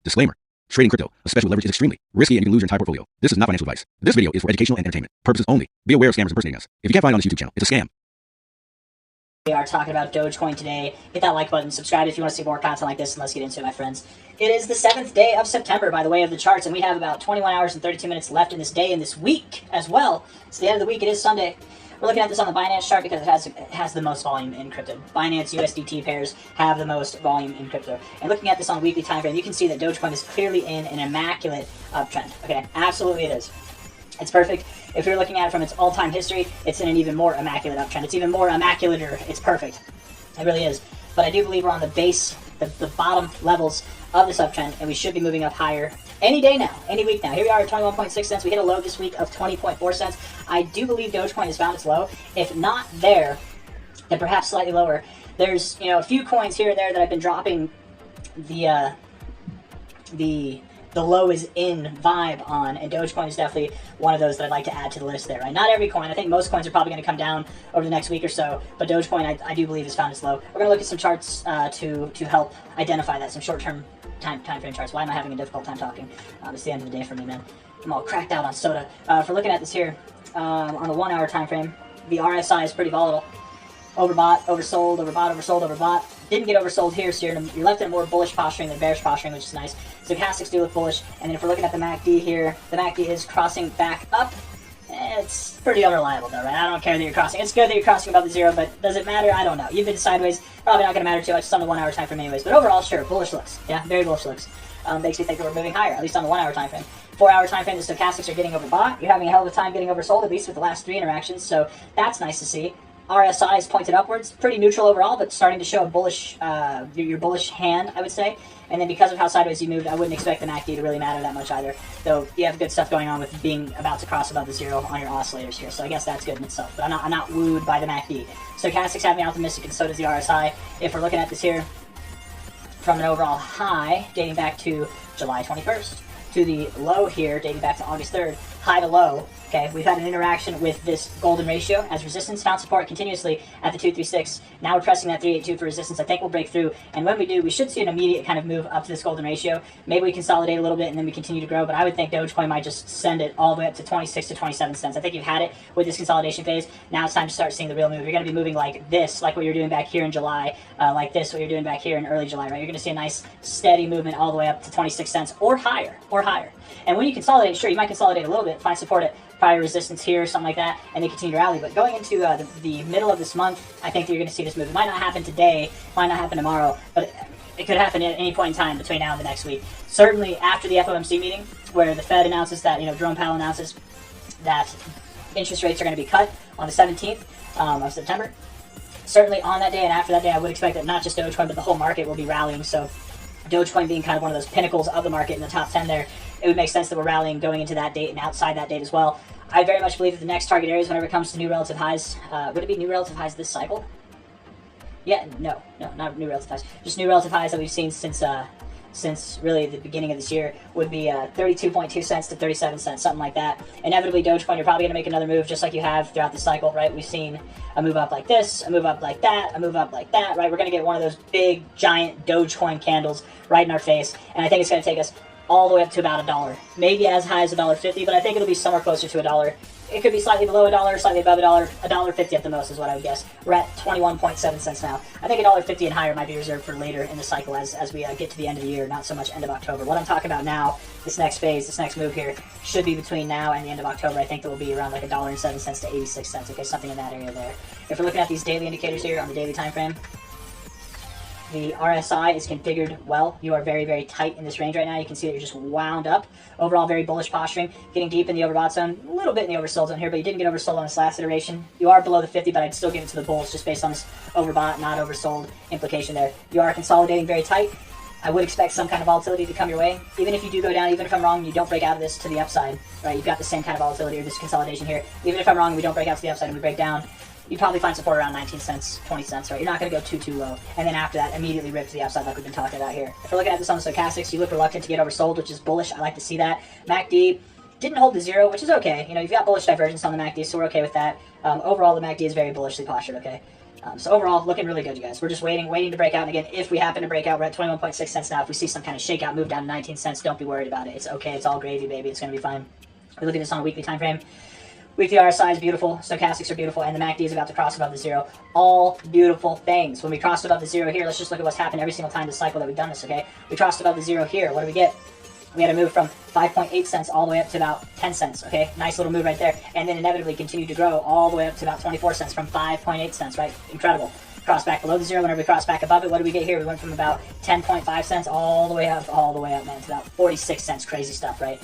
Disclaimer. Trading crypto, especially leverage, is extremely risky and you can lose your entire portfolio. This is not financial advice. This video is for educational and entertainment purposes only. Be aware of scammers impersonating us. If you can't find it on this YouTube channel, it's a scam. We are talking about Dogecoin today. Hit that like button, subscribe if you want to see more content like this, and let's get into it, my friends. It is the 7th day of September by the way of the charts, and we have about 21 hours and 32 minutes left in this day and this week as well. It's the end of the week. It is Sunday. We're looking at this on the Binance chart because it has the most volume in crypto. Binance USDT pairs have the most volume in crypto. And looking at this on the weekly time frame, you can see that Dogecoin is clearly in an immaculate uptrend. Okay, absolutely it is. It's perfect. If you're looking at it from its all-time history, it's in an even more immaculate uptrend. It's even more immaculater. It's perfect. It really is. But I do believe we're on the base, the bottom levels of this uptrend, and we should be moving up higher any day now, any week now. Here we are at 21.6 cents. We hit a low this week of 20.4 cents. I do believe Dogecoin has found its low. If not there, then perhaps slightly lower. There's, a few coins here and there that I've been dropping the low is in vibe on, and Dogecoin is definitely one of those that I'd like to add to the list there, right? Not every coin. I think most coins are probably going to come down over the next week or so, but Dogecoin I do believe has found its low. We're going to look at some charts to help identify that, some short-term time frame charts. Why am I having a difficult time talking? It's the end of the day for me, man. I'm all cracked out on soda. If we're looking at this here on the 1 hour time frame, the RSI is pretty volatile. Overbought, oversold, overbought, oversold, overbought. Didn't get oversold here, so you're left in a more bullish posturing than bearish posturing, which is nice. Stochastics do look bullish, and then if we're looking at the MACD here, the MACD is crossing back up. It's pretty unreliable though, right? I don't care that you're crossing. It's good that you're crossing above the zero, but does it matter? I don't know. You've been sideways, probably not going to matter too much. It's on the 1 hour time frame anyways, but overall, sure, bullish looks. Yeah, very bullish looks. Makes me think that we're moving higher, at least on the 1 hour time frame. 4 hour time frame, the stochastics are getting overbought. You're having a hell of a time getting oversold, at least with the last 3 interactions, so that's nice to see. RSI is pointed upwards, pretty neutral overall, but starting to show a bullish, your bullish hand, I would say. And then because of how sideways you moved, I wouldn't expect the MACD to really matter that much either. Though you have good stuff going on with being about to cross above the zero on your oscillators here, so I guess that's good in itself. But I'm not wooed by the MACD. Stochastics have me optimistic, and so does the RSI. If we're looking at this here from an overall high dating back to July 21st to the low here dating back to August 3rd, high to low. Okay, we've had an interaction with this golden ratio as resistance, found support continuously at the 236. Now we're pressing that 382 for resistance. I think we'll break through, and when we do, we should see an immediate kind of move up to this golden ratio. Maybe we consolidate a little bit and then we continue to grow, but I would think Dogecoin might just send it all the way up to 26 to 27 cents. I think you've had it with this consolidation phase. Now it's time to start seeing the real move. You're going to be moving like this, like what you're doing back here in July, like this, what you're doing back here in early July, right? You're going to see a nice steady movement all the way up to 26 cents or higher, And when you consolidate, sure, you might consolidate a little bit, find support at prior resistance here, something like that, and then continue to rally. But going into the middle of this month, I think that you're going to see this move. It might not happen today, might not happen tomorrow, but it could happen at any point in time between now and the next week. Certainly after the FOMC meeting, where the Fed announces that, Jerome Powell announces that interest rates are going to be cut on the 17th of September. Certainly on that day and after that day, I would expect that not just Dogecoin, but the whole market will be rallying. So Dogecoin being kind of one of those pinnacles of the market in the top 10 there, it would make sense that we're rallying going into that date and outside that date as well. I very much believe that the next target areas, whenever it comes to new relative highs, would it be new relative highs this cycle? Yeah, no, not new relative highs. Just new relative highs that we've seen since really the beginning of this year would be 32.2 cents to 37 cents, something like that. Inevitably, Dogecoin, you're probably going to make another move just like you have throughout the cycle, right? We've seen a move up like this, a move up like that, a move up like that, right? We're going to get one of those big, giant Dogecoin candles right in our face, and I think it's going to take us all the way up to about $1, maybe as high as $1.50, but I think it'll be somewhere closer to $1. It could be slightly below $1, slightly above $1, $1.50 at the most is what I would guess. We're at 21.7 cents now. I think $1.50 and higher might be reserved for later in the cycle as we get to the end of the year, not so much end of October. What I'm talking about now, this next phase, this next move here, should be between now and the end of October. I think it will be around like $1.07 to 86 cents, okay, something in that area there. If we're looking at these daily indicators here on the daily time frame, the RSI is configured well. You are very, very tight in this range right now. You can see that you're just wound up. Overall, very bullish posturing. Getting deep in the overbought zone. A little bit in the oversold zone here, but you didn't get oversold on this last iteration. You are below the 50, but I'd still give it to the bulls just based on this overbought, not oversold implication there. You are consolidating very tight. I would expect some kind of volatility to come your way. Even if you do go down, even if I'm wrong, you don't break out of this to the upside, right? You've got the same kind of volatility or this consolidation here. Even if I'm wrong, we don't break out to the upside and we break down, you probably find support around 19 cents, 20 cents, right? You're not going to go too low. And then after that, immediately rip to the upside like we've been talking about here. If we're looking at this on the stochastics, you look reluctant to get oversold, which is bullish. I like to see that. MACD didn't hold to zero, which is okay. You've got bullish divergence on the MACD, so we're okay with that. Overall, the MACD is very bullishly postured, okay? So overall, looking really good, you guys. We're just waiting to break out. And again, if we happen to break out, we're at 21.6 cents now. If we see some kind of shakeout move down to 19 cents, don't be worried about it. It's okay. It's all gravy, baby. It's going to be fine. We look at this on a weekly time frame. Weekly RSI is beautiful. Stochastics are beautiful. And the MACD is about to cross above the zero. All beautiful things. When we crossed above the zero here, let's just look at what's happened every single time this cycle that we've done this, okay? We crossed above the zero here. What do we get? We had a move from 5.8 cents all the way up to about 10 cents, okay? Nice little move right there. And then inevitably continued to grow all the way up to about 24 cents from 5.8 cents, right? Incredible. Cross back below the zero. Whenever we cross back above it, what do we get here? We went from about 10.5 cents all the way up, man, to about 46 cents. Crazy stuff, right?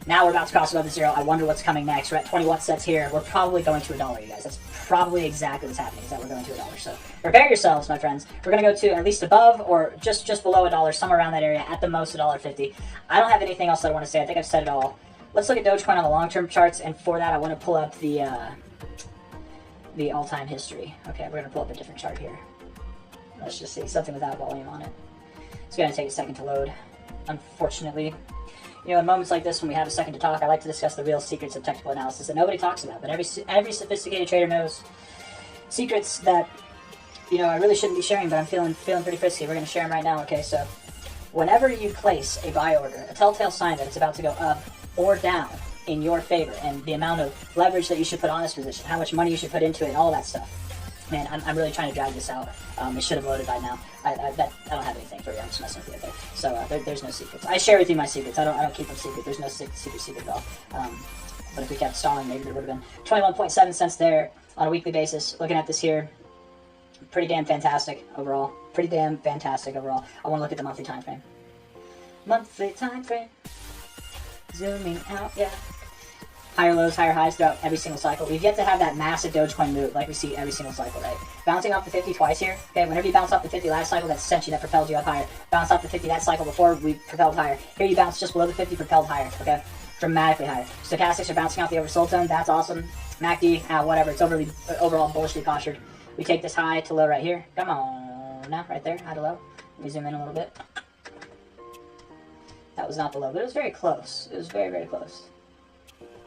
Now we're about to cross above the zero. I wonder what's coming next. We're at 21 cents here. We're probably going to $1, you guys. That's probably exactly what's happening, is that we're going to $1. So prepare yourselves, my friends. We're going to go to at least above or just below $1, somewhere around that area, at the most $1.50. I don't have anything else that I want to say. I think I've said it all. Let's look at Dogecoin on the long-term charts, and for that I want to pull up the all-time history. Okay, we're going to pull up a different chart here. Let's just see, something without volume on it. It's going to take a second to load, unfortunately. You know, in moments like this, when we have a second to talk, I like to discuss the real secrets of technical analysis that nobody talks about, but every sophisticated trader knows secrets that, you know, I really shouldn't be sharing, but I'm feeling pretty frisky. We're going to share them right now, okay? So, whenever you place a buy order, a telltale sign that it's about to go up or down in your favor, and the amount of leverage that you should put on this position, how much money you should put into it, and all that stuff. Man, I'm really trying to drag this out. It should have loaded by now. I don't have anything for you. I'm just messing with you, okay? So there's no secrets. I share with you my secrets. I don't keep them secret. There's no secret at all. But if we kept stalling, maybe there would have been 21.7 cents there on a weekly basis. Looking at this here, pretty damn fantastic overall. I want to look at the monthly time frame. Monthly time frame. Zooming out, yeah. Higher lows, higher highs throughout every single cycle. We've yet to have that massive Dogecoin move like we see every single cycle, right? Bouncing off the 50 twice here. Okay, whenever you bounce off the 50 last cycle, that's essentially that propelled you up higher. Bounce off the 50 that cycle before, we propelled higher. Here you bounce just below the 50, propelled higher, okay? Dramatically higher. Stochastics are bouncing off the oversold zone. That's awesome. MACD, whatever. It's overall bullishly postured. We take this high to low right here. Come on. Now, right there, high to low. Let me zoom in a little bit. That was not the low, but it was very close. It was very, very close.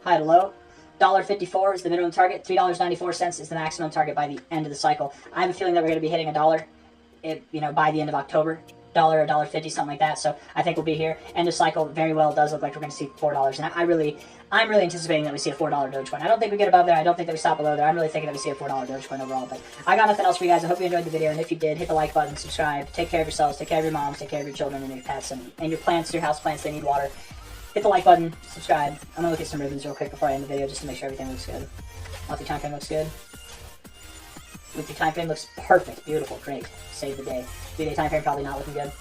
High to low. $1.54 is the minimum target. $3.94 is the maximum target by the end of the cycle. I have a feeling that we're going to be hitting $1, by the end of October. $1 or $1.50, something like that. So I think we'll be here. End of cycle very well does look like we're going to see $4. And I'm really anticipating that we see a $4 Dogecoin. I don't think we get above there. I don't think that we stop below there. I'm really thinking that we see a $4 Dogecoin overall. But I got nothing else for you guys. I hope you enjoyed the video. And if you did, hit the like button, subscribe. Take care of yourselves. Take care of your moms. Take care of your children and your pets and your plants, your house plants. They need water. Hit the like button, subscribe. I'm going to look at some ribbons real quick before I end the video just to make sure everything looks good. Monthly time frame looks good. Weekly time frame looks perfect, beautiful, great. Save the day. 3-day time frame probably not looking good.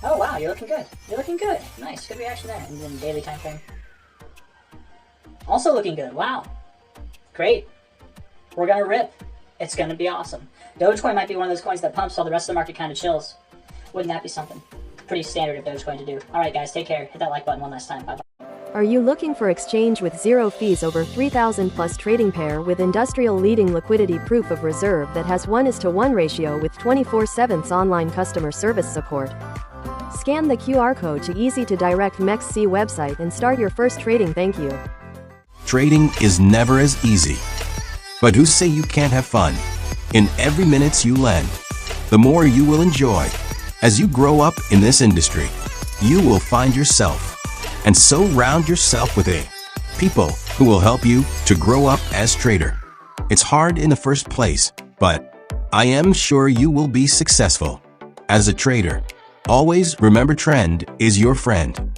Oh wow, you're looking good. You're looking good. Nice, good reaction there. And then daily time frame. Also looking good. Wow. Great. We're going to rip. It's going to be awesome. Dogecoin might be one of those coins that pumps while the rest of the market kind of chills. Wouldn't that be something? Pretty standard of Dogecoin to do. Alright guys, take care. Hit that like button one last time. Bye bye. Are you looking for exchange with zero fees over 3,000 plus trading pair with industrial leading liquidity proof of reserve that has 1:1 ratio with 24/7 online customer service support? Scan the QR code to easy to direct MEXC website and start your first trading. Thank you. Trading is never as easy. But who say you can't have fun? In every minute you lend, the more you will enjoy. As you grow up in this industry, you will find yourself and surround yourself with people who will help you to grow up as trader. It's hard in the first place, but I am sure you will be successful. As a trader, always remember trend is your friend.